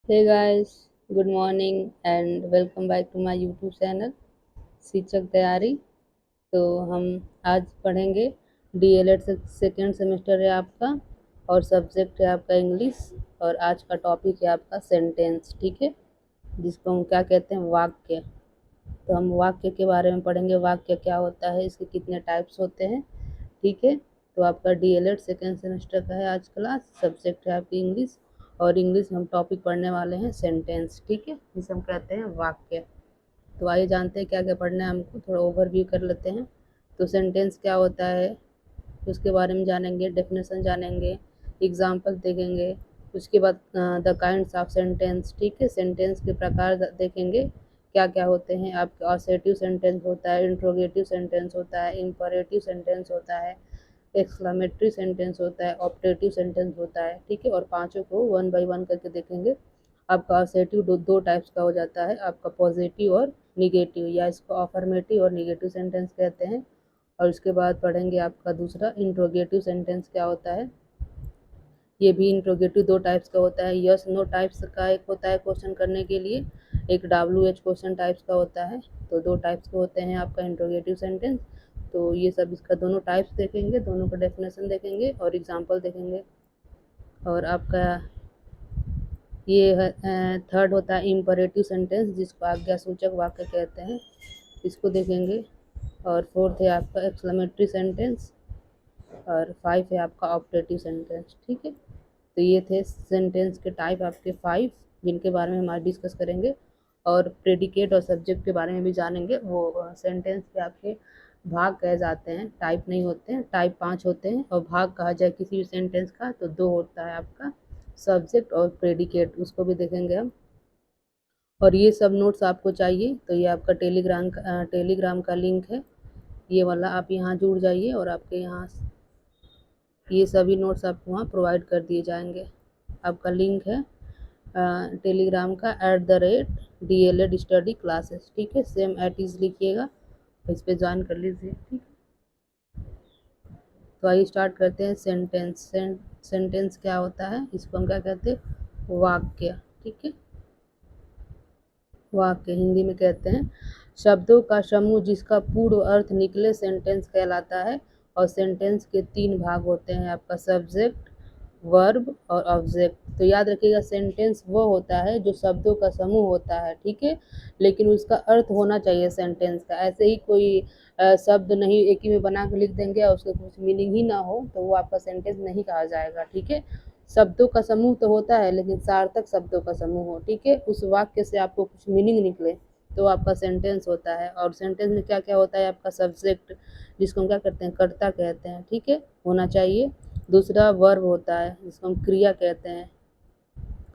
Hey guys, good morning and welcome back to my YouTube channel शिक्षक तैयारी। तो हम आज पढ़ेंगे डीएलएड सेकेंड सेमेस्टर है आपका और सब्जेक्ट है आपका इंग्लिश और आज का टॉपिक है आपका सेंटेंस। ठीक है, जिसको हम क्या कहते हैं, वाक्य। तो हम वाक्य के बारे में पढ़ेंगे, वाक्य क्या होता है, इसके कितने टाइप्स होते हैं। ठीक है, तो आपका डीएलएड सेकेंड सेमेस्टर का है आज क्लास, सब्जेक्ट है आपकी इंग्लिश और इंग्लिश में हम टॉपिक पढ़ने वाले हैं सेंटेंस। ठीक है, जिसे हम कहते हैं वाक्य। तो आइए जानते हैं क्या क्या पढ़ना है हमको, थोड़ा ओवरव्यू कर लेते हैं। तो सेंटेंस क्या होता है उसके बारे में जानेंगे, डेफिनेशन जानेंगे, एग्जाम्पल देखेंगे। उसके बाद द काइंड्स ऑफ सेंटेंस। ठीक है, सेंटेंस के प्रकार देखेंगे क्या क्या होते हैं। आपके असर्टिव सेंटेंस होता है, इंट्रोगेटिव सेंटेंस होता है, इंपरेटिव सेंटेंस होता है, एक्सक्लामेटरी सेंटेंस होता है, ऑप्टेटिव सेंटेंस होता है। ठीक है, और पांचों को वन बाय वन करके देखेंगे। आपका असर्टिव दो टाइप्स का हो जाता है, आपका पॉजिटिव और निगेटिव, या इसको अफर्मेटिव और निगेटिव सेंटेंस कहते हैं। और उसके बाद पढ़ेंगे आपका दूसरा इंट्रोगेटिव सेंटेंस क्या होता है। ये भी इंट्रोगेटिव दो टाइप्स का होता है, यस नो टाइप्स का एक होता है क्वेश्चन करने के लिए, एक WH क्वेश्चन टाइप्स का होता है। तो दो टाइप्स के होते हैं आपका इंट्रोगेटिव सेंटेंस। तो ये सब इसका दोनों टाइप्स देखेंगे, दोनों का डेफिनेशन देखेंगे और एग्जाम्पल देखेंगे। और आपका ये थर्ड होता है इम्परेटिव सेंटेंस, जिसको आज्ञा सूचक वाक्य कहते हैं, इसको देखेंगे। और फोर्थ है आपका एक्सक्लेमेटरी सेंटेंस और फाइव है आपका ऑप्टेटिव सेंटेंस। ठीक है, तो ये थे सेंटेंस के टाइप आपके फाइव, जिनके बारे में हम आज डिस्कस करेंगे। और प्रेडिकेट और सब्जेक्ट के बारे में भी जानेंगे। वो सेंटेंस के आपके भाग कहे जाते हैं, टाइप नहीं होते हैं। टाइप 5 होते हैं और भाग कहा जाए किसी भी सेंटेंस का तो दो होता है, आपका सब्जेक्ट और प्रेडिकेट, उसको भी देखेंगे हम। और ये सब नोट्स आपको चाहिए तो ये आपका टेलीग्राम का लिंक है, ये वाला आप यहाँ जुड़ जाइए और आपके यहाँ ये सभी नोट्स आपको वहाँ प्रोवाइड कर दिए जाएंगे। आपका लिंक है टेलीग्राम का @DLED स्टडी क्लासेस। ठीक है, सेम एट इज लिखिएगा, इस पर ज्वाइन कर लीजिए। ठीक है, तो आइए स्टार्ट करते हैं। सेंटेंस क्या होता है, इसको हम क्या कहते हैं, वाक्य। ठीक है, वाक्य हिंदी में कहते हैं शब्दों का समूह जिसका पूर्ण अर्थ निकले सेंटेंस कहलाता है। और सेंटेंस के तीन भाग होते हैं, आपका सब्जेक्ट, वर्ब और ऑब्जेक्ट। तो याद रखिएगा, सेंटेंस वो होता है जो शब्दों का समूह होता है। ठीक है, लेकिन उसका अर्थ होना चाहिए सेंटेंस का। ऐसे ही कोई शब्द नहीं एक ही में बना के लिख देंगे और उसका कुछ मीनिंग ही ना हो तो वो आपका सेंटेंस नहीं कहा जाएगा। ठीक है, शब्दों का समूह तो होता है लेकिन सार्थक शब्दों का समूह हो। ठीक है, उस वाक्य से आपको कुछ मीनिंग निकले तो आपका सेंटेंस होता है। और सेंटेंस में क्या क्या होता है, आपका सब्जेक्ट, जिसको हम क्या करते हैं, कर्ता कहते हैं। ठीक है, होना चाहिए। दूसरा वर्ब होता है, जिसको हम क्रिया कहते हैं,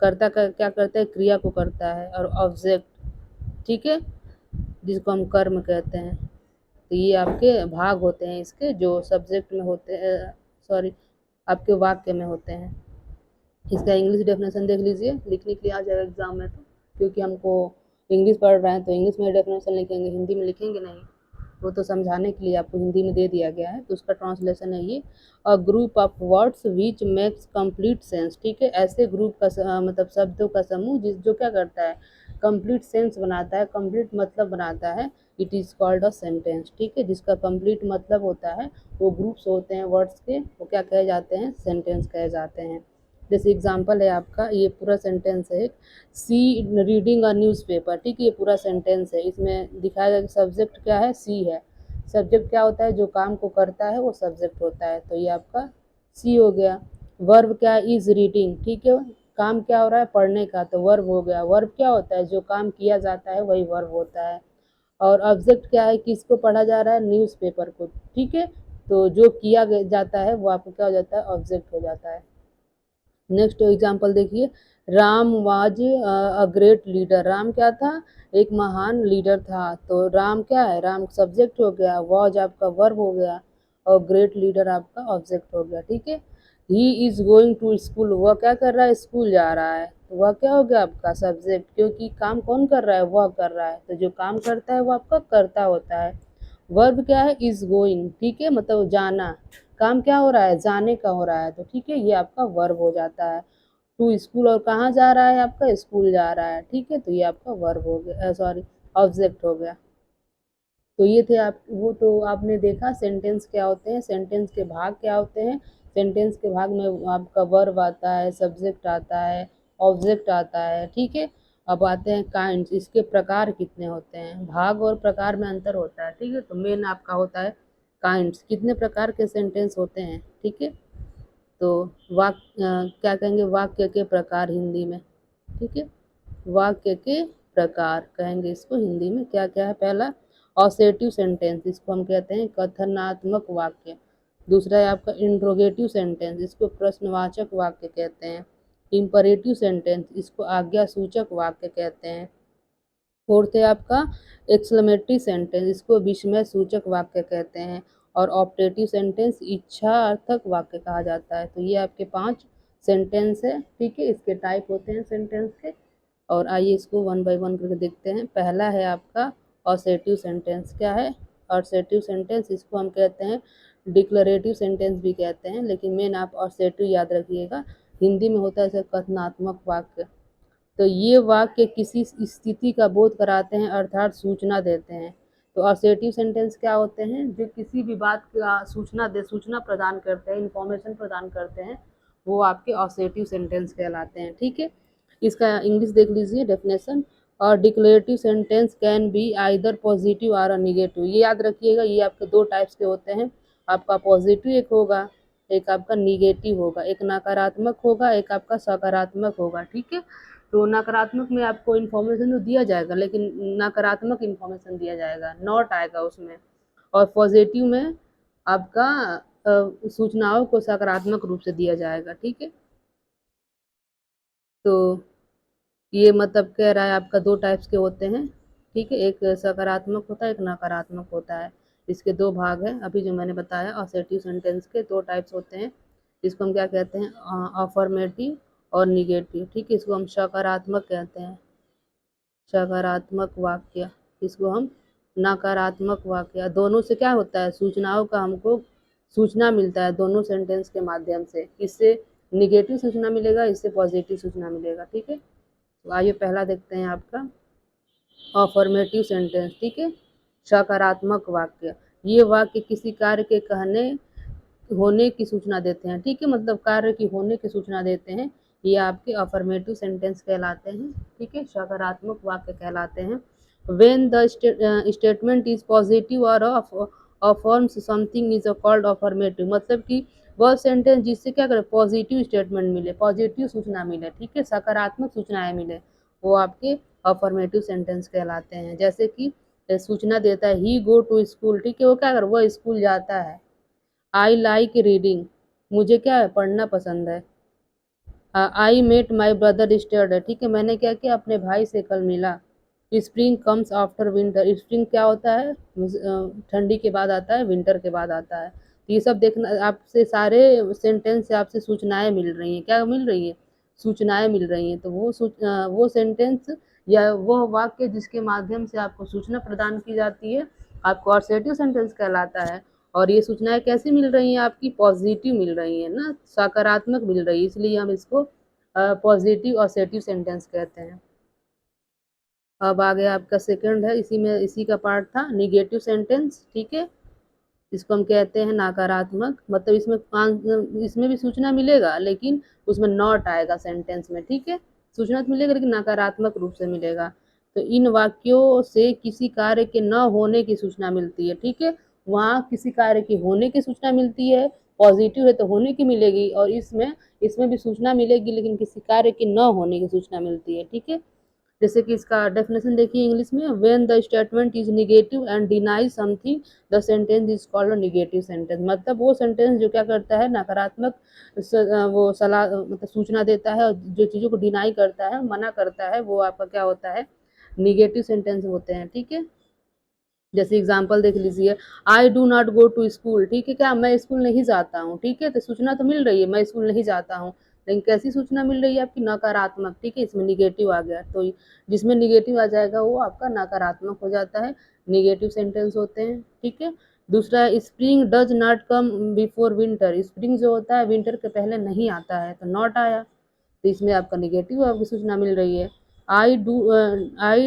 कर्ता का क्या करता है, क्रिया को करता है। और ऑब्जेक्ट, ठीक है, जिसको हम कर्म कहते हैं। तो ये आपके भाग होते हैं इसके, जो सब्जेक्ट में होते हैं, सॉरी, आपके वाक्य में होते हैं। इसका इंग्लिश डेफिनेशन देख लीजिए, लिखने के लिए आ जाएगा एग्जाम में। तो क्योंकि हमको इंग्लिश पढ़ रहे हैं तो इंग्लिश में डेफिनेशन लिखेंगे, हिंदी में लिखेंगे नहीं। वो तो समझाने के लिए आपको हिंदी में दे दिया गया है, तो उसका ट्रांसलेशन है ये, a group of words which makes complete sense. ठीक है, ऐसे ग्रुप का मतलब शब्दों का समूह जिस जो क्या करता है, कंप्लीट सेंस बनाता है, कंप्लीट मतलब बनाता है। It is called a sentence. ठीक है, जिसका कंप्लीट मतलब होता है, वो ग्रुप्स होते हैं वर्ड्स के, वो क्या कहे जाते हैं, सेंटेंस कहे जाते हैं। जैसे एग्जाम्पल है आपका, ये पूरा सेंटेंस है, सी रीडिंग अ न्यूज़पेपर। ठीक है, ये पूरा सेंटेंस है, इसमें दिखाया गया कि सब्जेक्ट क्या है, सी है। सब्जेक्ट क्या होता है, जो काम को करता है वो सब्जेक्ट होता है, तो ये आपका सी हो गया। वर्ब क्या है, इज रीडिंग। ठीक है, काम क्या हो रहा है, पढ़ने का, तो वर्ब हो गया। वर्ब क्या होता है, जो काम किया जाता है वही वर्ब होता है। और ऑब्जेक्ट क्या है, किसको पढ़ा जा रहा है, न्यूज़पेपर को। ठीक है, तो जो किया जाता है वो आपको क्या हो जाता है, ऑब्जेक्ट हो जाता है। नेक्स्ट एग्जाम्पल देखिए, Ram was a great leader. Ram क्या था, एक महान लीडर था। तो राम क्या है, राम सब्जेक्ट हो गया, वाज आपका वर्ब हो गया और ग्रेट लीडर आपका ऑब्जेक्ट हो गया। ठीक है, he is going to school, वह क्या कर रहा है, स्कूल जा रहा है, तो वह क्या हो गया आपका सब्जेक्ट, क्योंकि काम कौन कर रहा है, वह कर रहा है, तो जो काम करता है वो आपका कर्ता होता है। वर्ब क्या है, इज गोइंग। ठीक है, मतलब जाना, काम क्या हो रहा है, जाने का हो रहा है, तो ठीक है, ये आपका वर्ब हो जाता है। टू स्कूल, और कहाँ जा रहा है आपका, स्कूल जा रहा है, ठीक है। तो ये आपका वर्ब हो गया, सॉरी ऑब्जेक्ट हो गया। तो ये थे आप, वो तो आपने देखा सेंटेंस क्या होते हैं, सेंटेंस के भाग क्या होते हैं। सेंटेंस के भाग में आपका वर्ब आता है, सब्जेक्ट आता है, ऑब्जेक्ट आता है, ठीक है। अब आते हैं काइंड्स, इसके प्रकार कितने होते हैं, भाग और प्रकार में अंतर होता है, ठीक है। तो मेन आपका होता है काइंड्स, कितने प्रकार के सेंटेंस होते हैं, ठीक है। तो क्या कहेंगे, वाक्य के प्रकार हिंदी में, ठीक है। वाक्य के प्रकार कहेंगे इसको हिंदी में, क्या क्या है। पहला ऑसेटिव सेंटेंस, इसको हम कहते हैं कथनात्मक वाक्य। दूसरा है आपका इंट्रोगेटिव सेंटेंस, इसको प्रश्नवाचक वाक्य कहते हैं। इंपरेटिव सेंटेंस, इसको आज्ञा सूचक वाक्य कहते हैं। फोर्थ है आपका एक्सक्लेमेटरी सेंटेंस, इसको विस्मय सूचक वाक्य कहते हैं। और ऑप्टेटिव सेंटेंस इच्छा अर्थक वाक्य कहा जाता है। तो ये आपके 5 सेंटेंस है, ठीक है। इसके टाइप होते हैं सेंटेंस के, और आइए इसको वन बाय वन करके देखते हैं। पहला है आपका ऑसेटिव सेंटेंस, क्या है ऑसेटिव सेंटेंस, इसको हम कहते हैं डिक्लरेटिव सेंटेंस भी कहते हैं, लेकिन मेन आप ऑसेटिव याद रखिएगा। हिंदी में होता है जैसे कथनात्मक वाक्य। तो ये वाक्य किसी स्थिति का बोध कराते हैं, अर्थात सूचना देते हैं। तो असर्टिव सेंटेंस क्या होते हैं, जो किसी भी बात का सूचना प्रदान करते हैं, इंफॉर्मेशन प्रदान करते हैं, वो आपके असर्टिव सेंटेंस कहलाते हैं, ठीक है। इसका इंग्लिश देख लीजिए डेफिनेशन। और declarative sentence can be either positive और निगेटिव, ये याद रखिएगा, ये आपके 2 टाइप्स के होते हैं। आपका पॉजिटिव एक होगा, एक आपका निगेटिव होगा, एक नकारात्मक होगा, एक आपका सकारात्मक होगा, ठीक है। तो नकारात्मक में आपको इन्फॉर्मेशन तो दिया जाएगा, लेकिन नकारात्मक इन्फॉर्मेशन दिया जाएगा, नॉट आएगा उसमें। और पॉजिटिव में आपका सूचनाओं को सकारात्मक रूप से दिया जाएगा, ठीक है। तो ये मतलब कह रहा है आपका 2 टाइप्स के होते हैं, ठीक है। एक सकारात्मक होता है, एक नकारात्मक होता है। इसके 2 भाग हैं, अभी जो मैंने बताया असर्टिव सेंटेंस के 2 टाइप्स होते हैं। इसको हम क्या कहते हैं, अफर्मेटिव और निगेटिव, ठीक है। इसको हम सकारात्मक कहते हैं, सकारात्मक वाक्य, इसको हम नकारात्मक वाक्य। दोनों से क्या होता है, सूचनाओं का हमको सूचना मिलता है दोनों सेंटेंस के माध्यम से। इससे निगेटिव सूचना मिलेगा, इससे पॉजिटिव सूचना मिलेगा, ठीक है। तो आइए पहला देखते हैं आपका अफर्मेटिव सेंटेंस, ठीक है, सकारात्मक वाक्य। ये वाक्य किसी कार्य के कहने होने की सूचना देते हैं, ठीक है, मतलब कार्य की होने की सूचना देते हैं। ये आपके अफर्मेटिव सेंटेंस कहलाते हैं, ठीक है, सकारात्मक वाक्य कहलाते हैं। When the statement is positive और affirms something is called affirmative, मतलब कि वह सेंटेंस जिससे क्या करे, पॉजिटिव स्टेटमेंट मिले, पॉजिटिव सूचना मिले, ठीक है, सकारात्मक सूचनाएं मिले, वो आपके अफर्मेटिव सेंटेंस कहलाते हैं। जैसे कि सूचना देता है ही गो टू स्कूल, ठीक है, वो क्या कर, वह स्कूल जाता है। आई लाइक रीडिंग, मुझे क्या है, पढ़ना पसंद है। I met my brother stirred, ठीक है, मैंने क्या किया, अपने भाई से कल मिला। Spring comes after winter, spring क्या होता है, ठंडी के बाद आता है, विंटर के बाद आता है। तो ये सब देखना, आपसे सारे सेंटेंस से आपसे सूचनाएं मिल रही हैं, क्या मिल रही है, सूचनाएं मिल रही हैं। तो वो सेंटेंस या वो वाक्य जिसके माध्यम से आपको सूचना प्रदान की जाती है, आपको असर्टिव सेंटेंस कहलाता है। और ये सूचनाएं कैसी मिल रही हैं, आपकी पॉजिटिव मिल रही हैं ना, सकारात्मक मिल रही है, इसलिए हम इसको पॉजिटिव असर्टिव सेंटेंस कहते हैं। अब आगे आपका सेकंड है, इसी का पार्ट था निगेटिव सेंटेंस, ठीक है। इसको हम कहते हैं नकारात्मक, मतलब इसमें भी सूचना मिलेगा, लेकिन उसमें नॉट आएगा सेंटेंस में, ठीक है। सूचना तो मिलेगा लेकिन नकारात्मक रूप से मिलेगा। तो इन वाक्यों से किसी कार्य के न होने की सूचना मिलती है, ठीक है। वहाँ किसी कार्य की होने की सूचना मिलती है, पॉजिटिव है तो होने की मिलेगी, और इसमें भी सूचना मिलेगी, लेकिन किसी कार्य के न होने की सूचना मिलती है, ठीक है। जैसे कि इसका डेफिनेशन देखिए इंग्लिश में, when the statement is negative and denies something the sentence is called a negative sentence, मतलब वो सेंटेंस जो क्या करता है, नकारात्मक वो सलाह मतलब सूचना देता है, और जो चीज़ों को डिनाई करता है, मना करता है, वो आपका क्या होता है, निगेटिव सेंटेंस होते हैं, ठीक है। जैसे एग्जाम्पल देख लीजिए, I do not go to school, ठीक है, क्या मैं स्कूल नहीं जाता हूँ, ठीक है। तो सूचना तो मिल रही है, मैं स्कूल नहीं जाता हूँ, लेकिन कैसी सूचना मिल रही है, आपकी नकारात्मक, ठीक है, इसमें निगेटिव आ गया। तो जिसमें निगेटिव आ जाएगा वो आपका नकारात्मक हो जाता है, निगेटिव सेंटेंस होते हैं, ठीक है। दूसरा है spring does not come before winter, spring जो होता है विंटर के पहले नहीं आता है, तो नॉट आया। तो इसमें आपका निगेटिव आपकी सूचना मिल रही है। I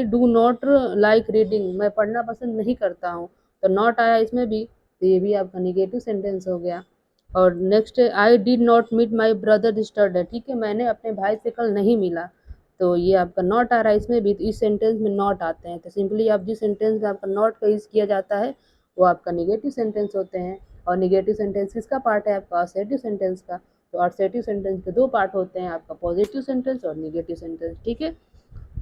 do not like reading, मैं पढ़ना पसंद नहीं करता हूँ, तो नॉट आया इसमें भी, तो ये भी आपका निगेटिव सेंटेंस हो गया। और नेक्स्ट है I did not meet my brother yesterday, ठीक है, मैंने अपने भाई से कल नहीं मिला, तो ये आपका नॉट आ रहा है इसमें भी, तो इस सेंटेंस में नॉट आते हैं। तो सिंपली आप जिस सेंटेंस में आपका नॉट का यूज़ किया जाता है वो आपका निगेटिव सेंटेंस होते हैं। और निगेटिव सेंटेंस किसका पार्ट है? आपका असर्टिव सेंटेंस का। तो असर्टिव सेंटेंस के दो पार्ट होते हैं, आपका पॉजिटिव सेंटेंस और निगेटिव सेंटेंस, ठीक है।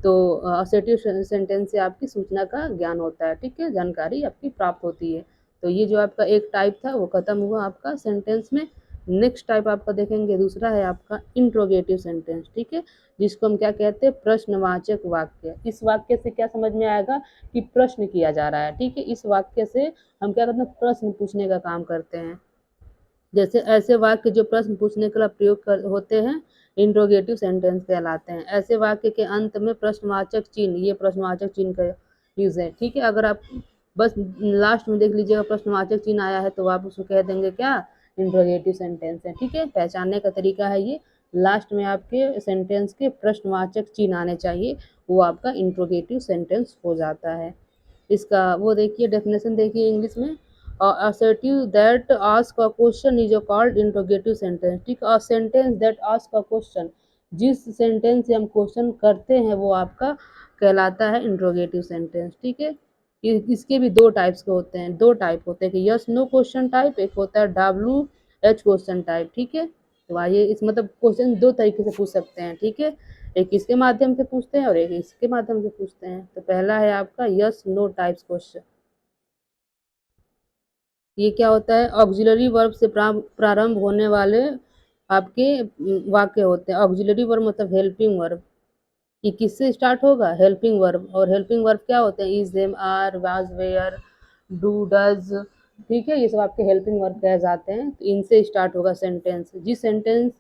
तो असर्टिव सेंटेंस से आपकी सूचना का ज्ञान होता है, ठीक है, जानकारी आपकी प्राप्त होती है। तो ये जो आपका एक टाइप था वो खत्म हुआ आपका सेंटेंस में। नेक्स्ट टाइप आपका देखेंगे, दूसरा है आपका इंट्रोगेटिव सेंटेंस, ठीक है, जिसको हम क्या कहते हैं? प्रश्नवाचक वाक्य। इस वाक्य से क्या समझ में आएगा कि प्रश्न किया जा रहा है, ठीक है, इस वाक्य से हम क्या करते हैं? प्रश्न पूछने का काम करते हैं। जैसे ऐसे वाक्य जो प्रश्न पूछने के लिए प्रयोग होते हैं इंट्रोगेटिव सेंटेंस कहलाते हैं। ऐसे वाक्य के अंत में प्रश्नवाचक चिन्ह, ये प्रश्नवाचक चिन्ह का यूज है, ठीक है। अगर आप बस लास्ट में देख लीजिएगा प्रश्नवाचक चिन्ह आया है तो आप उसको कह देंगे क्या? इंट्रोगेटिव सेंटेंस है, ठीक है। पहचानने का तरीका है ये, लास्ट में आपके सेंटेंस के प्रश्नवाचक चिन्ह आने चाहिए, वो आपका इंट्रोगेटिव सेंटेंस हो जाता है। इसका वो देखिए डेफिनेशन देखिए इंग्लिश में, assertive that ask a question is called interrogative sentence, ठीक है। Sentence that ask a question, जिस सेंटेंस से हम क्वेश्चन करते हैं वो आपका कहलाता है इंट्रोगेटिव सेंटेंस, ठीक है। इसके भी दो टाइप्स के होते हैं, दो टाइप होते हैं कि यस नो क्वेश्चन टाइप, एक होता है WH क्वेश्चन टाइप, ठीक है। तो आइए इस मतलब क्वेश्चन दो तरीके से पूछ सकते हैं, ठीक है, एक इसके माध्यम से पूछते हैं और एक इसके माध्यम से पूछते हैं। तो पहला है आपका यस नो टाइप्स क्वेश्चन। ये क्या होता है? ऑक्सिलरी वर्ब से प्रारंभ होने वाले आपके वाक्य होते हैं। ऑक्सिलरी वर्ब मतलब हेल्पिंग वर्ब। ये किससे स्टार्ट होगा? Helping verb. और हेल्पिंग वर्ब क्या होते हैं? Is, them, are, was, where, do, does, ठीक है, ये सब आपके हेल्पिंग वर्ब कहे जाते हैं। तो इनसे स्टार्ट होगा सेंटेंस। जिस सेंटेंस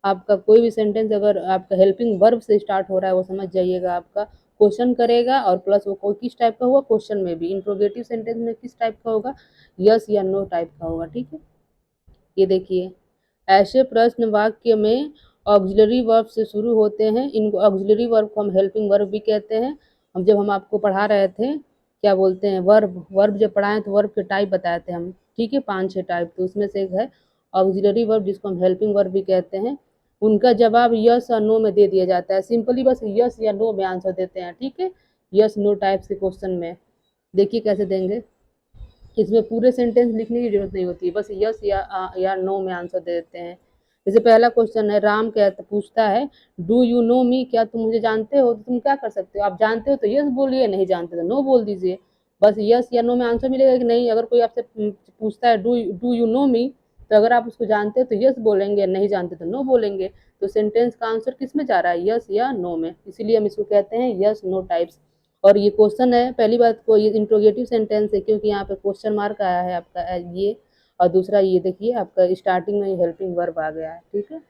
आपका कोई भी सेंटेंस अगर आपका हेल्पिंग वर्ब से स्टार्ट हो रहा है वो समझ जाइएगा आपका क्वेश्चन करेगा, और प्लस वो कोई किस टाइप का हुआ? क्वेश्चन में भी। इंट्रोगेटिव सेंटेंस में किस टाइप का होगा? यस या नो टाइप का होगा, ठीक है। ये देखिए, ऐसे प्रश्न वाक्य में ऑक्सिलरी वर्ब से शुरू होते हैं, इनको ऑक्सिलरी वर्ब को हम हेल्पिंग वर्ब भी कहते हैं। हम जब हम आपको पढ़ा रहे थे क्या बोलते हैं, वर्ब, वर्ब जब पढ़ाएं तो वर्ब के टाइप बताए थे हम, ठीक है, 5-6 टाइप, तो उसमें से एक है ऑक्सिलरी वर्ब जिसको हम हेल्पिंग वर्ब भी कहते हैं। उनका जवाब यस और नो में दे दिया जाता है, सिंपली बस यस या नो में आंसर देते हैं, ठीक है। यस नो टाइप्स के क्वेश्चन में देखिए कैसे देंगे। इसमें पूरे सेंटेंस लिखने की जरूरत नहीं होती, बस यस या नो में आंसर दे देते हैं। जैसे पहला क्वेश्चन है, राम कहता पूछता है डू यू नो मी, क्या तुम मुझे जानते हो? तो तुम क्या कर सकते हो? आप जानते हो तो यस बोलिए, नहीं जानते तो नो बोल दीजिए। बस यस या नो में आंसर मिलेगा कि नहीं। अगर कोई आपसे पूछता है डू यू नो मी, तो अगर आप उसको जानते हो तो यस बोलेंगे, नहीं जानते तो नो बोलेंगे। तो सेंटेंस का आंसर किस में जा रहा है? यस या नो में। इसीलिए हम इसको कहते हैं यस नो टाइप्स। और ये क्वेश्चन है, पहली बात को ये इंट्रोगेटिव सेंटेंस है क्योंकि यहाँ पे क्वेश्चन मार्क आया है आपका ये। और दूसरा ये देखिए आपका स्टार्टिंग में हेल्पिंग वर्ब आ गया है, ठीक है।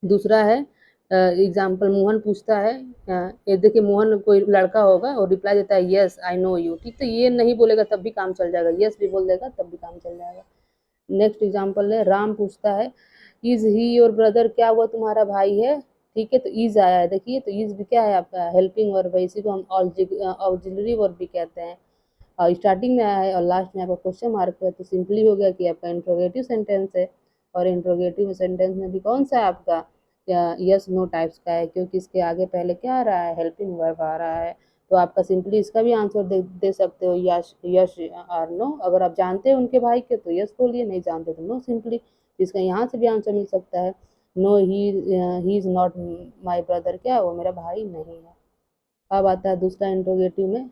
दूसरा है एग्जाम्पल, मोहन पूछता है ये देखिए, मोहन कोई लड़का होगा और रिप्लाई देता है यस आई नो यू, ठीक, तो ये नहीं बोलेगा तब भी काम चल जाएगा, यस भी बोल देगा तब भी काम चल जाएगा। नेक्स्ट एग्जाम्पल है, राम पूछता है इज ही योर ब्रदर, क्या वो तुम्हारा भाई है? ठीक है, तो इज आया है, देखिए, तो इज भी क्या है आपका? हेल्पिंग वर्ब है, इसी को हम ऑक्सिलरी वर्ब भी कहते हैं। और स्टार्टिंग में आया है और लास्ट में आपका क्वेश्चन मार्क है, तो सिंपली हो गया कि आपका इंट्रोगेटिव सेंटेंस है। और इंट्रोगेटिव सेंटेंस में भी कौन सा है आपका? यस नो टाइप्स का है, क्योंकि इसके आगे पहले क्या आ रहा है? हेल्पिंग वर्ब आ रहा है। तो आपका सिंपली इसका भी आंसर दे सकते हो, यस यस और नो। अगर आप जानते हो उनके भाई के तो यस बोलिए, नहीं जानते तो नो सिंपली। इसका यहाँ से भी आंसर मिल सकता है, no he is not my brother, क्या वो मेरा भाई नहीं है। अब आता है दूसरा इंट्रोगेटिव में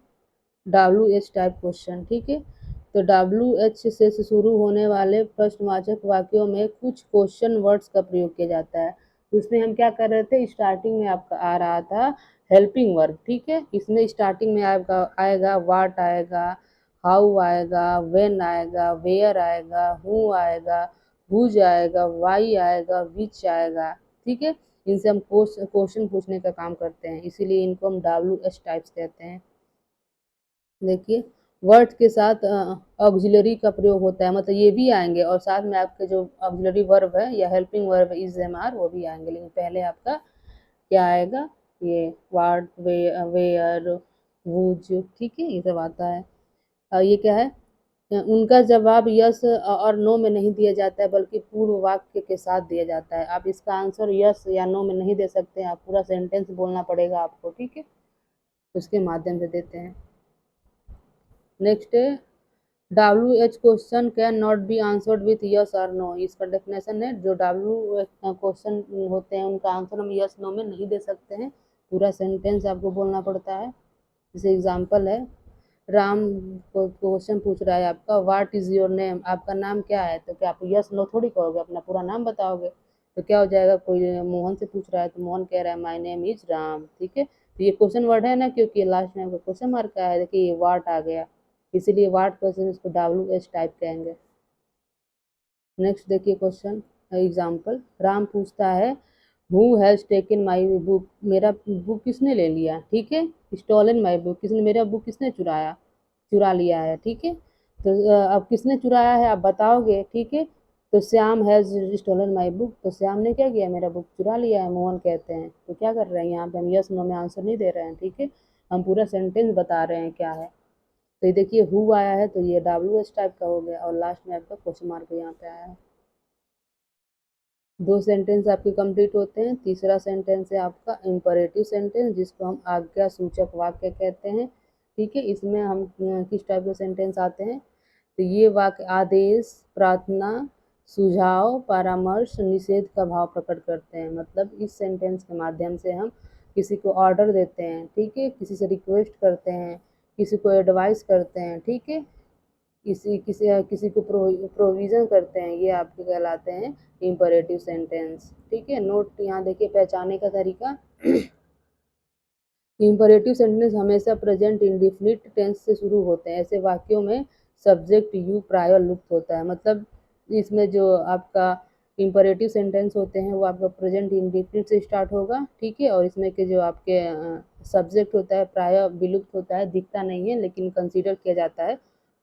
WH टाइप क्वेश्चन, ठीक है। तो WH से शुरू होने वाले प्रश्नवाचक वाक्यों में कुछ क्वेश्चन वर्ड्स का प्रयोग किया जाता है। उसमें हम क्या कर रहे थे, स्टार्टिंग में आपका आ रहा था हेल्पिंग वर्ब, ठीक है। इसमें स्टार्टिंग में आपका आएगा वाट आएगा, हाउ आएगा, व्हेन आएगा, वेयर आएगा, हु आएगा, हुज आएगा, वाई आएगा, विच आएगा, ठीक है। इनसे हम क्वेश्चन पूछने का काम करते हैं, इसीलिए इनको हम WH टाइप्स कहते हैं। देखिए, वर्ड के साथ ऑक्सिलरी का प्रयोग होता है, मतलब ये भी आएंगे और साथ में आपके जो ऑक्सिलरी वर्ब है या helping verb is M R वो भी आएंगे, लेकिन पहले आपका क्या आएगा, ये वाट वेयर वुज, ठीक है, ये सब आता है। ये क्या है, उनका जवाब यस और नो में नहीं दिया जाता है बल्कि पूर्ण वाक्य के साथ दिया जाता है। आप इसका आंसर यस या नो में नहीं दे सकते हैं, आप पूरा सेंटेंस बोलना पड़ेगा आपको, ठीक है, उसके माध्यम से देते हैं। नेक्स्ट है WH question can not be answered with yes और नो। इसका डेफिनेशन है जो WH क्वेश्चन होते हैं उनका आंसर हम यस नो में नहीं दे सकते हैं, पूरा सेंटेंस आपको बोलना पड़ता है। जैसे एग्जांपल है, राम को क्वेश्चन पूछ रहा है आपका व्हाट इज योर नेम, आपका नाम क्या है, तो क्या आप यस नो थोड़ी कहोगे, अपना पूरा नाम बताओगे। तो क्या हो जाएगा, कोई मोहन से पूछ रहा है तो मोहन कह रहा है माय नेम इज राम, ठीक है, तो ये क्वेश्चन वर्ड है ना, क्योंकि लास्ट में आपका क्वेश्चन मार्क का है, देखिए ये वाट आ गया, इसीलिए वाट क्वेश्चन इसको WH टाइप कहेंगे। नेक्स्ट देखिए क्वेश्चन एग्जाम्पल, राम पूछता है who has taken my book, मेरा बुक किसने ले लिया, ठीक है, स्टॉलन माई बुक, किसने मेरा बुक किसने चुरा लिया है, ठीक है, तो अब किसने चुराया है आप बताओगे, ठीक है, तो Shyam has stolen my book, तो श्याम ने क्या किया, मेरा बुक चुरा लिया है, मोहन कहते हैं, तो क्या कर रहे हैं यहाँ पे हम यस नो में आंसर नहीं दे रहे हैं, ठीक है, हम पूरा सेंटेंस बता रहे हैं क्या है। तो ये देखिए हु आया है तो ये WH टाइप का हो गया और लास्ट में आपका क्वेश्चन मार्क यहाँ पे आया है। दो सेंटेंस आपके कंप्लीट होते हैं। तीसरा सेंटेंस है आपका इंपरेटिव सेंटेंस जिसको हम आज्ञा सूचक वाक्य कहते हैं, ठीक है, इसमें हम किस टाइप के सेंटेंस आते हैं, तो ये वाक्य आदेश, प्रार्थना, सुझाव, परामर्श, निषेध का भाव प्रकट करते हैं, मतलब इस सेंटेंस के माध्यम से हम किसी को ऑर्डर देते हैं, ठीक है, किसी से रिक्वेस्ट करते हैं, किसी को एडवाइस करते हैं, ठीक है, किसी किसी किसी को प्रोविज़न करते हैं, ये आपके कहलाते हैं इम्परेटिव सेंटेंस, ठीक है। नोट यहाँ देखिए पहचानने का तरीका, इम्परेटिव सेंटेंस हमेशा प्रेजेंट इंडिफिनिट टेंस से शुरू होते हैं, ऐसे वाक्यों में सब्जेक्ट यू प्रायर लुप्त होता है, मतलब इसमें जो आपका इम्परेटिव सेंटेंस होते हैं वो आपका प्रेजेंट इंडिफिनिट से स्टार्ट होगा, ठीक है, और इसमें के जो आपके सब्जेक्ट होता है प्राय विलुप्त होता है, दिखता नहीं है लेकिन कंसीडर किया जाता है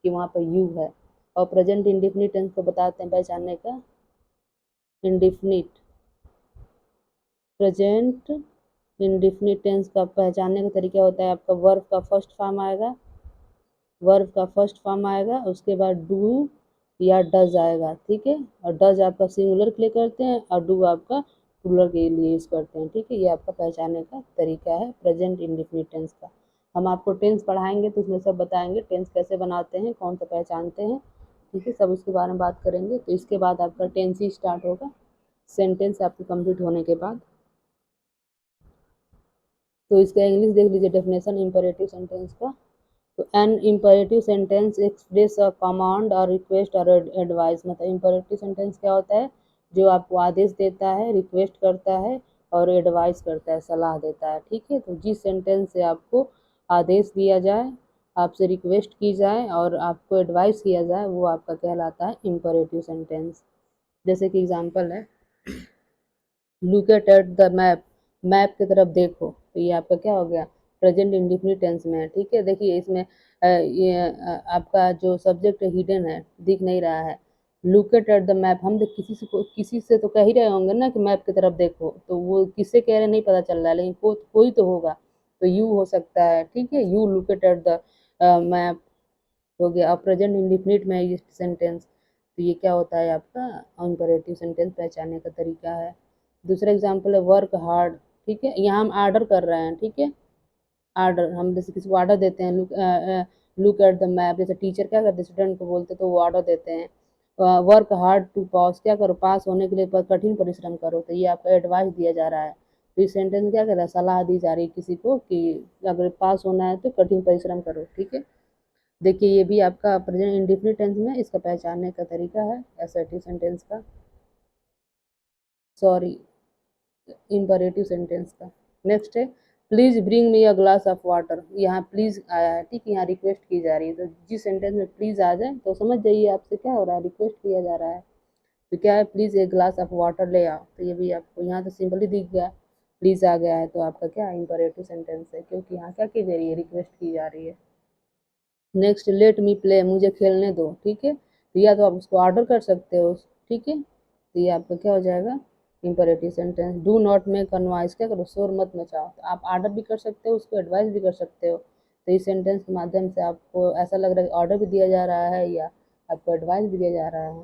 कि वहाँ पर यू है। और प्रेजेंट इंडिफिनिट टेंस को बताते हैं पहचानने का, इंडिफिनिट प्रेजेंट इंडिफिनिट टेंस का पहचानने का तरीका होता है आपका वर्ब का फर्स्ट फॉर्म आएगा, उसके बाद डू या डज आएगा, ठीक है, और डज आपका सिंगुलर के लिए करते हैं और डू आपका प्लूरल के लिए यूज़ करते हैं, ठीक है, ये आपका पहचानने का तरीका है प्रेजेंट इंडिफिनिट टेंस का। हम आपको टेंस पढ़ाएंगे तो उसमें सब बताएंगे टेंस कैसे बनाते हैं, कौन सा पहचानते हैं, ठीक है, सब उसके बारे में बात करेंगे। तो इसके बाद आपका टेंस ही स्टार्ट होगा सेंटेंस आपके कंप्लीट होने के बाद। तो इसका इंग्लिश देख लीजिए डेफिनेशन इम्परेटिव सेंटेंस का, तो N imperative sentence express a command और रिक्वेस्ट और एडवाइस, मतलब इम्परेटिव सेंटेंस क्या होता है, जो आपको आदेश देता है, रिक्वेस्ट करता है और एडवाइस करता है, सलाह देता है, ठीक है, तो जिस सेंटेंस से आपको आदेश दिया जाए, आपसे रिक्वेस्ट की जाए और आपको एडवाइस किया जाए वो आपका कहलाता है इम्परेटिव सेंटेंस। जैसे कि एग्जांपल है, look at the map, map की तरफ देखो, तो ये आपका क्या हो गया, प्रेजेंट इंडिफिनिट टेंस में है, ठीक है, देखिए इसमें आपका जो सब्जेक्ट हिडन है, दिख नहीं रहा है, लुक एट द मैप, हम किसी से तो कह ही रहे होंगे ना कि मैप की तरफ देखो, तो वो किससे कह रहे नहीं पता चल रहा है, लेकिन कोई तो होगा, तो यू हो सकता है, ठीक है, you look at the map हो गया। अब प्रेजेंट इंडिफिनिट में ये सेंटेंस, तो ये क्या होता है आपका इम्परेटिव सेंटेंस पहचानने का तरीका है। दूसरा एग्जांपल है वर्क हार्ड, ठीक है, यहाँ हम आर्डर कर रहे हैं, ठीक है, आर्डर हम जैसे किसी को आर्डर देते हैं, लुक एट द मैप, जैसे टीचर क्या करते हैं स्टूडेंट को बोलते तो वो आर्डर देते हैं, वर्क हार्ड टू पास, क्या करो पास होने के लिए कठिन परिश्रम करो, तो ये आपका एडवाइस दिया जा रहा है, तो इस सेंटेंस में क्या कर रहा है, सलाह दी जा रही है किसी को कि अगर पास होना है तो कठिन परिश्रम करो, ठीक है। देखिए ये भी आपका प्रेजेंट इंडिफिनिट टेंस में इसका पहचानने का तरीका है असर्टिव सेंटेंस का, सॉरी इम्परेटिव सेंटेंस का। नेक्स्ट है please bring me a glass of water, यहाँ प्लीज आया है, ठीक है, यहाँ रिक्वेस्ट की जा रही है, तो जिस सेंटेंस में प्लीज आ जाए तो समझ जाइए आपसे क्या हो रहा है, रिक्वेस्ट किया जा रहा है, तो क्या है प्लीज एक ग्लास ऑफ वाटर ले आओ, तो ये भी आपको यहाँ तो सिंपली दिख गया, प्लीज आ गया है, तो आपका क्या इम्परेटिव सेंटेंस है, क्योंकि यहाँ क्या की जा रही है, रिक्वेस्ट की जा रही है। नेक्स्ट, लेट मी प्ले, मुझे खेलने दो, ठीक है। तो या तो आप उसको ऑर्डर कर सकते हो, ठीक है। तो ये आपका क्या हो जाएगा, imperative sentence. Do not make a noise, क्या करो, शोर मत मचाओ। तो आप ऑर्डर भी कर सकते हो, उसको एडवाइस भी कर सकते हो। तो इस सेंटेंस के माध्यम से आपको ऐसा लग रहा है कि ऑर्डर भी दिया जा रहा है या आपको एडवाइस भी दिया जा रहा है।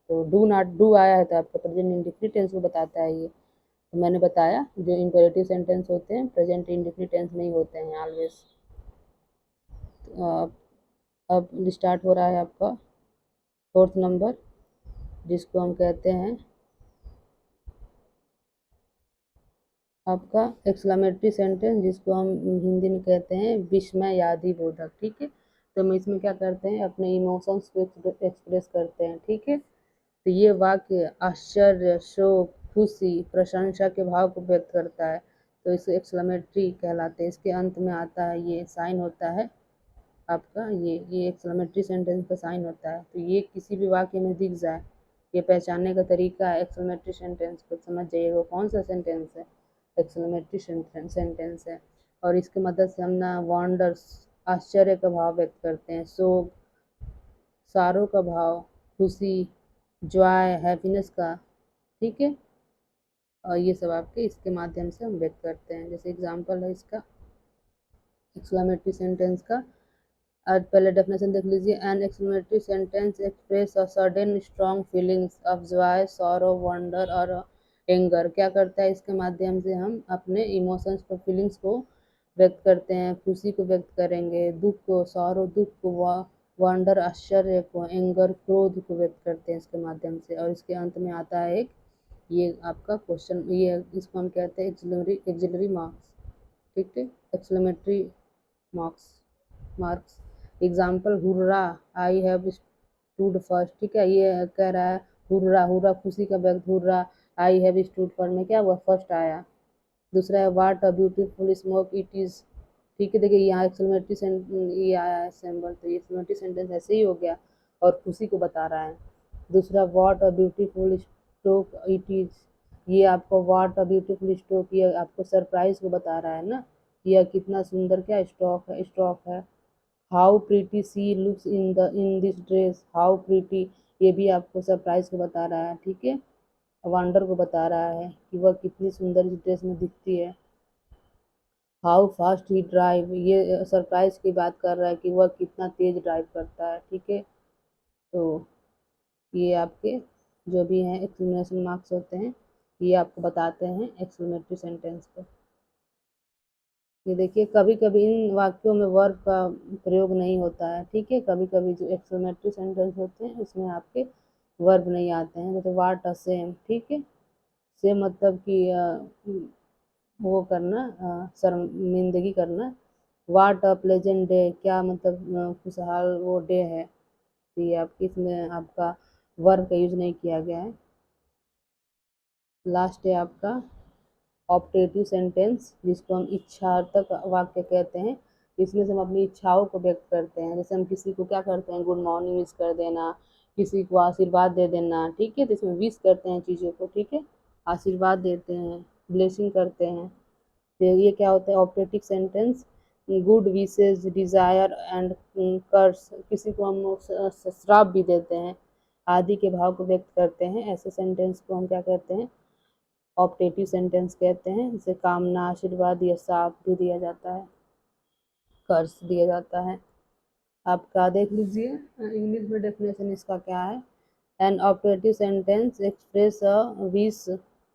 तो डू नॉट, डू आया है तो आपका प्रेजेंट इंडिफिनिट टेंस को बताता है ये। तो मैंने बताया जो इंपरेटिव सेंटेंस होते हैं प्रेजेंट इंडिफिनिट टेंस में ही होते हैं ऑलवेज। अब स्टार्ट हो रहा है आपका फोर्थ नंबर, जिसको हम कहते हैं आपका एक्सक्लेमेटरी सेंटेंस, जिसको हम हिंदी में कहते हैं विस्मयादि बोधक, ठीक है। तो हम इसमें क्या करते हैं, अपने इमोशंस को एक्सप्रेस करते हैं, ठीक है। तो ये वाक्य आश्चर्य, शोक, खुशी, प्रशंसा के भाव को व्यक्त करता है, तो इसे एक्सक्लेमेटरी कहलाते हैं। इसके अंत में आता है ये साइन होता है आपका, ये एक्सक्लेमेटरी सेंटेंस का साइन होता है। तो ये किसी भी वाक्य में दिख जाए, ये पहचानने का तरीका है एक्सक्लेमेटरी सेंटेंस को, समझ जाइएगा वो कौन सा सेंटेंस है, एक्सक्लेमेटरी सेंटेंस है। और इसके मदद से हम ना वंडर्स, आश्चर्य का भाव व्यक्त करते हैं, शोक, सारों का भाव, खुशी, जॉय, हैप्पीनेस का, ठीक है। और ये सब आपके इसके माध्यम से हम व्यक्त करते हैं। जैसे एग्जांपल है इसका एक्सक्लेमेटरी सेंटेंस का। आज पहले डेफिनेशन देख लीजिए। N exclamatory sentence express a sudden strong feelings of Joy, sorrow, wonder और एंगर। क्या करता है, इसके माध्यम से हम अपने इमोशंस को, फीलिंग्स को व्यक्त करते हैं। खुशी को व्यक्त करेंगे, दुख को, सॉरो दुख को, वंडर आश्चर्य को, एंगर क्रोध को व्यक्त करते हैं इसके माध्यम से। और इसके अंत में आता है एक ये आपका क्वेश्चन, ये इसको हम कहते हैं एक्सिलरी मार्क्स, ठीक है, exclamatory marks. Example, hurrah, I have stood first, ठीक है। ये कह रहा है हुर्रा, हुर्रा खुशी का व्यक्त, hurrah I have stood first में क्या हुआ, फर्स्ट आया। दूसरा है what a beautiful smoke it is, ठीक है। देखिए यहाँ एक्सक्लेमेटरी ये आया है सिंबल, तो ये एक्सक्लेमेटरी सेंटेंस ऐसे ही हो गया और खुशी को बता रहा है। दूसरा what a beautiful stock it is, ये आपको व्हाट अ ब्यूटीफुल स्टोक, ये आपको सरप्राइज को बता रहा है ना, यह कितना सुंदर क्या स्टॉक है। How pretty C looks in this dress, how pretty, ये भी आपको सरप्राइज को बता रहा है, ठीक है। वंडर को बता रहा है कि वह कितनी सुंदर इस ड्रेस में दिखती है। हाउ फास्ट ही ड्राइव, ये सरप्राइज की बात कर रहा है कि वह कितना तेज ड्राइव करता है, ठीक है। तो ये आपके जो भी हैं एक्सक्लेमेशन मार्क्स होते हैं, ये आपको बताते हैं एक्सक्लेमेटरी सेंटेंस को। ये देखिए कभी कभी इन वाक्यों में वर्ब का प्रयोग नहीं होता है, ठीक है। कभी कभी जो एक्सक्लेमेटरी सेंटेंस होते हैं उसमें आपके वर्ब नहीं आते हैं, जैसे वाट अ सेम, ठीक है। सेम मतलब कि वो करना, शर्मिंदगी करना। वाट अ प्लेजेंट डे, क्या मतलब खुशहाल वो डे है। तो ये आपकी इसमें आपका वर्ब का यूज नहीं किया गया है। लास्ट है आपका ऑप्टेटिव सेंटेंस, जिसको हम इच्छार्थक वाक्य कहते हैं। इसमें से हम अपनी इच्छाओं को व्यक्त करते हैं। जैसे हम किसी को क्या करते हैं, गुड मॉर्निंग विश कर देना, किसी को आशीर्वाद दे देना, ठीक है। तो इसमें विश करते हैं चीज़ों को, ठीक है, आशीर्वाद देते हैं, ब्लेसिंग करते हैं। तो ये क्या होता है optative sentence, good wishes, desire and curse, किसी को हम श्राप भी देते हैं, आदि के भाव को व्यक्त करते हैं। ऐसे सेंटेंस को हम क्या कहते हैं, ऑप्टेटिव सेंटेंस कहते हैं। जैसे कामना, आशीर्वाद या शाप भी दिया जाता है, कर्ज दिया जाता है। आपका देख लीजिए इंग्लिश में डेफिनेशन इसका क्या है। N optative sentence express a wish,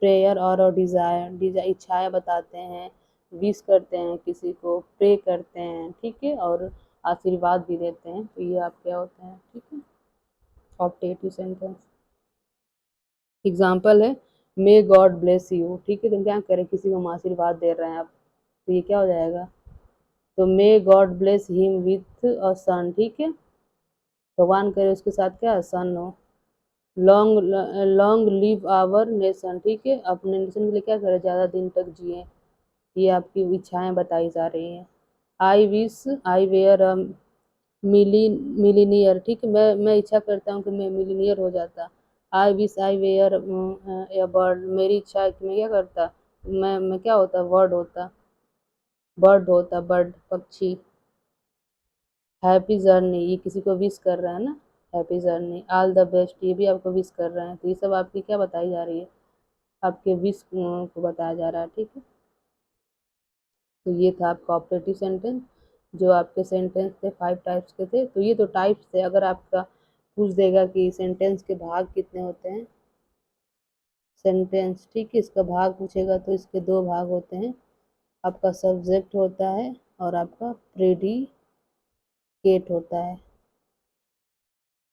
prayer और अ डिज़ायर, इच्छाएँ बताते हैं, विश करते हैं किसी को, प्रे करते हैं, ठीक है, और आशीर्वाद भी देते हैं। तो ये आप क्या होते हैं, ठीक है, ऑप्टेटिव सेंटेंस। एग्जाम्पल है मे गॉड ब्लेस यू, ठीक है। तुम क्या करें, किसी को हम आशीर्वाद दे रहे हैं आप, तो ये क्या हो जाएगा, तो may God bless him with a son, ठीक है, भगवान करे उसके साथ क्या सन हो। Long long live our nation, ठीक है, अपने नेशन के लिए क्या करें, ज़्यादा दिन तक जिए। ये आपकी इच्छाएं बताई जा रही हैं। I wish I where millionaire, ठीक है, मैं इच्छा करता हूँ कि मैं मिलीनियर हो जाता। I wish I where A bird, मेरी इच्छा है कि मैं क्या करता, मैं क्या होता, बर्ड होता, बर्ड होता, बर्ड पक्षी। हैप्पी जर्नी, ये किसी को विश कर रहा है ना, happy journey. All the best, ये भी आपको विश कर रहे हैं। तो ये सब आपकी क्या बताई जा रही है, आपके विश को बताया जा रहा है, ठीक है। तो ये था आपका ऑपरेटिव सेंटेंस। जो आपके सेंटेंस थे 5 टाइप्स के थे। तो ये तो टाइप्स थे। अगर आपका पूछ देगा कि सेंटेंस के भाग कितने होते हैं, सेंटेंस, ठीक है, इसका भाग पूछेगा तो इसके 2 भाग होते हैं। आपका सब्जेक्ट होता है और आपका प्रेडिकेट होता है।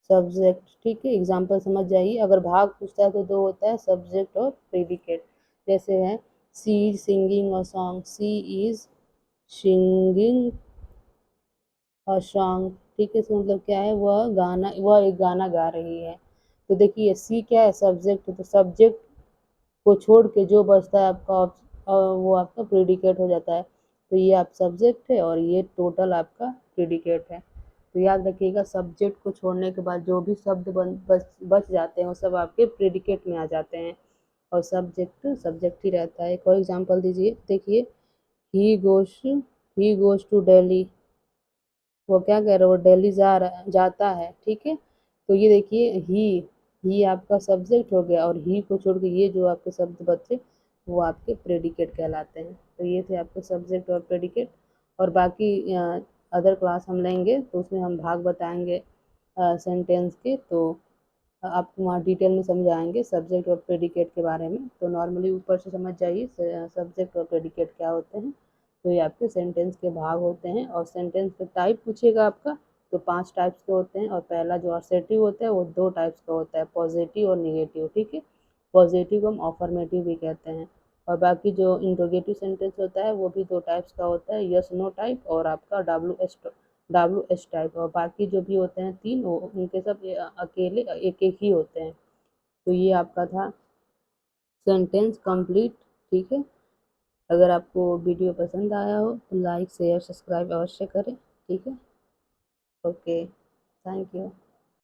सब्जेक्ट, ठीक है, एग्जाम्पल समझ जाइए। अगर भाग पूछता है तो 2 होता है, सब्जेक्ट और प्रेडिकेट। जैसे है she is singing a song, she is singing a song, ठीक है, इसका मतलब क्या है, वह एक गाना गा रही है। तो देखिए सी क्या है, सब्जेक्ट। तो सब्जेक्ट को छोड़ के जो बचता है आपका वो आपका प्रेडिकेट हो जाता है। तो ये आप सब्जेक्ट है और ये टोटल आपका प्रेडिकेट है। तो याद रखिएगा, सब्जेक्ट को छोड़ने के बाद जो भी शब्द बच जाते हैं वो सब आपके प्रेडिकेट में आ जाते हैं। और सब्जेक्ट सब्जेक्ट ही रहता है। एक और एग्जांपल दीजिए, देखिए ही गोज टू दिल्ली, वो क्या कह रहा है, वो दिल्ली जाता है, ठीक है। तो ये देखिए ही आपका सब्जेक्ट हो गया और ही को छोड़ के ये जो आपके शब्द बचे वो आपके प्रेडिकेट कहलाते हैं। तो ये थे आपके सब्जेक्ट और प्रेडिकेट। और बाकी अदर क्लास हम लेंगे तो उसमें हम भाग बताएंगे सेंटेंस के। तो आपको वहाँ डिटेल में समझाएंगे सब्जेक्ट और प्रेडिकेट के बारे में। तो नॉर्मली ऊपर से समझ जाइए सब्जेक्ट और प्रेडिकेट क्या होते हैं। तो ये आपके सेंटेंस के भाग होते हैं। और सेंटेंस का टाइप पूछेगा आपका तो 5 टाइप्स के होते हैं। और पहला जो असर्टिव होता है वो 2 टाइप्स का होता है, पॉजिटिव और निगेटिव, ठीक है। पॉजिटिव को हम अफर्मेटिव भी कहते हैं। और बाकी जो इंट्रोगेटिव सेंटेंस होता है वो भी 2 टाइप्स का होता है, यस नो टाइप और आपका WH टाइप। और बाकी जो भी होते हैं 3 वो उनके सब अकेले एक एक ही होते हैं। तो ये आपका था सेंटेंस कंप्लीट, ठीक है। अगर आपको वीडियो पसंद आया हो तो लाइक शेयर सब्सक्राइब अवश्य करें, ठीक है। Okay, thank you.